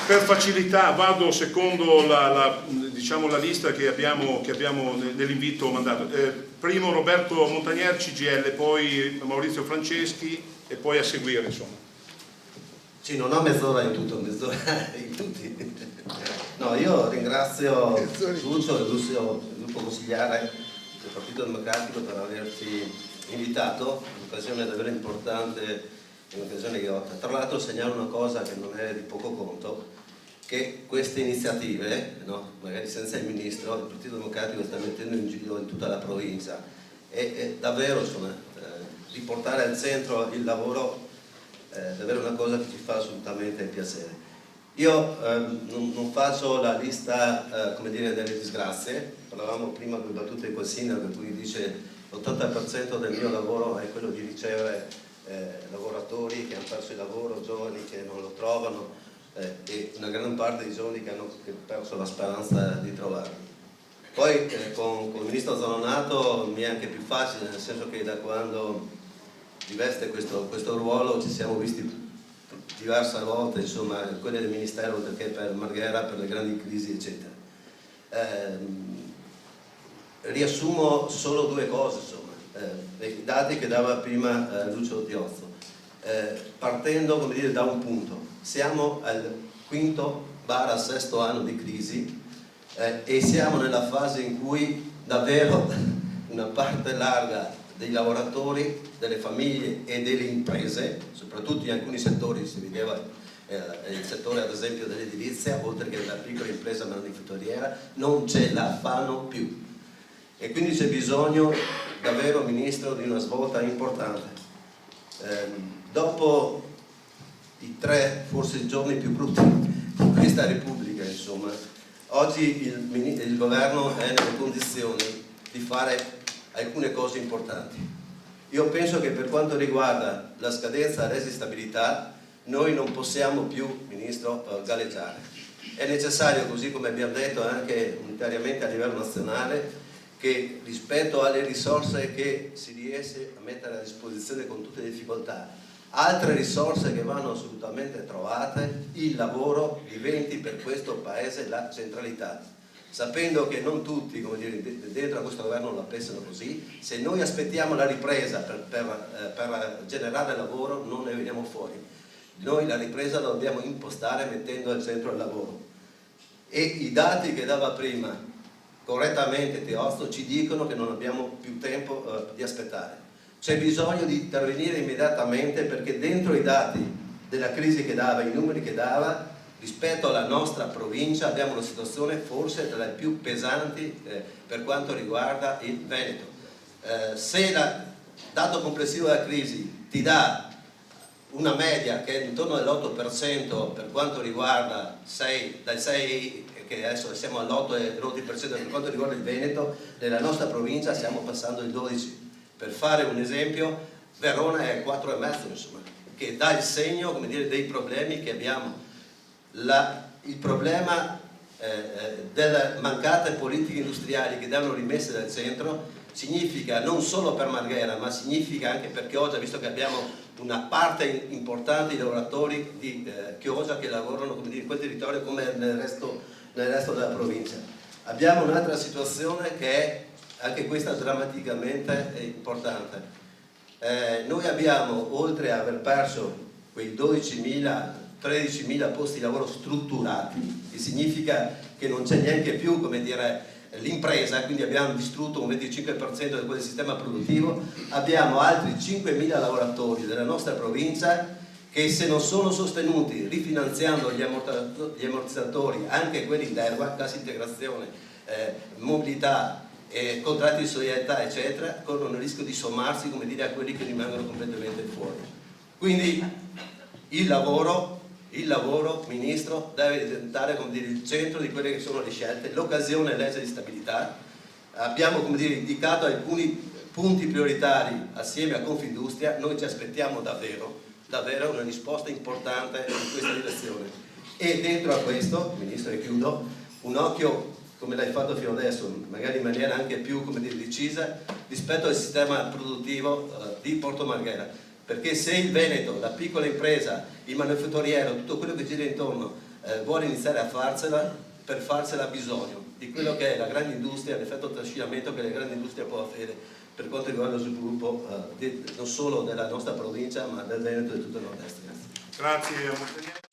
Per facilità vado secondo diciamo, la lista che abbiamo nell'invito mandato. Primo Roberto Montagnier, CGIL, poi Maurizio Franceschi e poi a seguire, insomma. Sì, non ho mezz'ora in tutto, mezz'ora in tutti. No, io ringrazio Lucio e il gruppo consigliare del Partito Democratico per averci invitato, un'occasione davvero importante. È un'occasione ghiotta. Tra l'altro segnalo una cosa che non è di poco conto, che queste iniziative, no, magari senza il Ministro, il Partito Democratico sta mettendo in giro in tutta la provincia e davvero insomma, riportare al centro il lavoro è davvero una cosa che ci fa assolutamente piacere. Io non faccio la lista come dire, delle disgrazie, parlavamo prima con le battute col sindaco in cui dice l'80% del mio lavoro è quello di ricevere lavoratori che hanno perso il lavoro, giovani che non lo trovano e una gran parte di giovani che hanno perso la speranza di trovarlo. Poi con il ministro Zanonato mi è anche più facile, nel senso che da quando riveste questo ruolo ci siamo visti diverse volte, insomma, quelle del Ministero, perché per Marghera, per le grandi crisi, eccetera. Riassumo solo due cose, insomma. I dati che dava prima Lucio Diozzo, partendo come dire, da un punto: siamo al quinto/sesto anno di crisi e siamo nella fase in cui davvero una parte larga dei lavoratori, delle famiglie e delle imprese, soprattutto in alcuni settori, si vedeva il settore ad esempio dell'edilizia, oltre che della piccola impresa manifatturiera, non ce la fanno più. E quindi c'è bisogno davvero, Ministro, di una svolta importante. Dopo i 3 forse giorni più brutti di questa Repubblica, insomma, oggi il Governo è nelle condizioni di fare alcune cose importanti. Io penso che per quanto riguarda la scadenza resistabilità noi non possiamo più, Ministro, galleggiare. È necessario, così come abbiamo detto anche unitariamente a livello nazionale, che rispetto alle risorse che si riesce a mettere a disposizione con tutte le difficoltà, altre risorse che vanno assolutamente trovate, il lavoro diventi per questo Paese la centralità. Sapendo che non tutti, come dire, dentro a questo governo la pensano così, se noi aspettiamo la ripresa per generare lavoro non ne veniamo fuori. Noi la ripresa la dobbiamo impostare mettendo al centro il lavoro. E i dati che dava prima correttamente Teozzo ci dicono che non abbiamo più tempo di aspettare. C'è bisogno di intervenire immediatamente, perché dentro i dati della crisi che dava, i numeri che dava, rispetto alla nostra provincia abbiamo una situazione forse tra le più pesanti per quanto riguarda il Veneto. Se il dato complessivo della crisi ti dà una media che è intorno all'8% per quanto riguarda dal 6 che adesso siamo all'8,9% per quanto riguarda il Veneto, nella nostra provincia stiamo passando il 12%. Per fare un esempio, Verona è 4,5%, insomma, che dà il segno, come dire, dei problemi che abbiamo. Il problema delle mancate politiche industriali che devono rimesse dal centro significa non solo per Marghera, ma significa anche per Chioggia, visto che abbiamo una parte importante di lavoratori di Chioggia che lavorano, come dire, in quel territorio come nel resto della provincia. Abbiamo un'altra situazione che è anche questa drammaticamente importante. Noi abbiamo, oltre ad aver perso quei 13.000 posti di lavoro strutturati, che significa che non c'è neanche più, come dire, l'impresa, quindi abbiamo distrutto un 25% di quel sistema produttivo, abbiamo altri 5.000 lavoratori della nostra provincia che, se non sono sostenuti rifinanziando gli ammortizzatori, anche quelli in deroga, cassa integrazione, mobilità, contratti di solidarietà, eccetera, corrono il rischio di sommarsi, come dire, a quelli che rimangono completamente fuori. Quindi il lavoro, Ministro, deve diventare, come dire, il centro di quelle che sono le scelte. L'occasione è legge di stabilità. Abbiamo, come dire, indicato alcuni punti prioritari assieme a Confindustria. Noi ci aspettiamo davvero una risposta importante in questa direzione. E dentro a questo, Ministro, e chiudo, un occhio, come l'hai fatto fino adesso, magari in maniera anche più, come dire, decisa rispetto al sistema produttivo di Porto Marghera, perché se il Veneto, la piccola impresa, il manifatturiero, tutto quello che gira intorno vuole iniziare a farsela, per farsela ha bisogno di quello che è la grande industria, l'effetto trascinamento che la grande industria può avere per quanto riguarda lo sviluppo non solo della nostra provincia ma del Veneto e di tutto il nord-est. Grazie a Montagneri.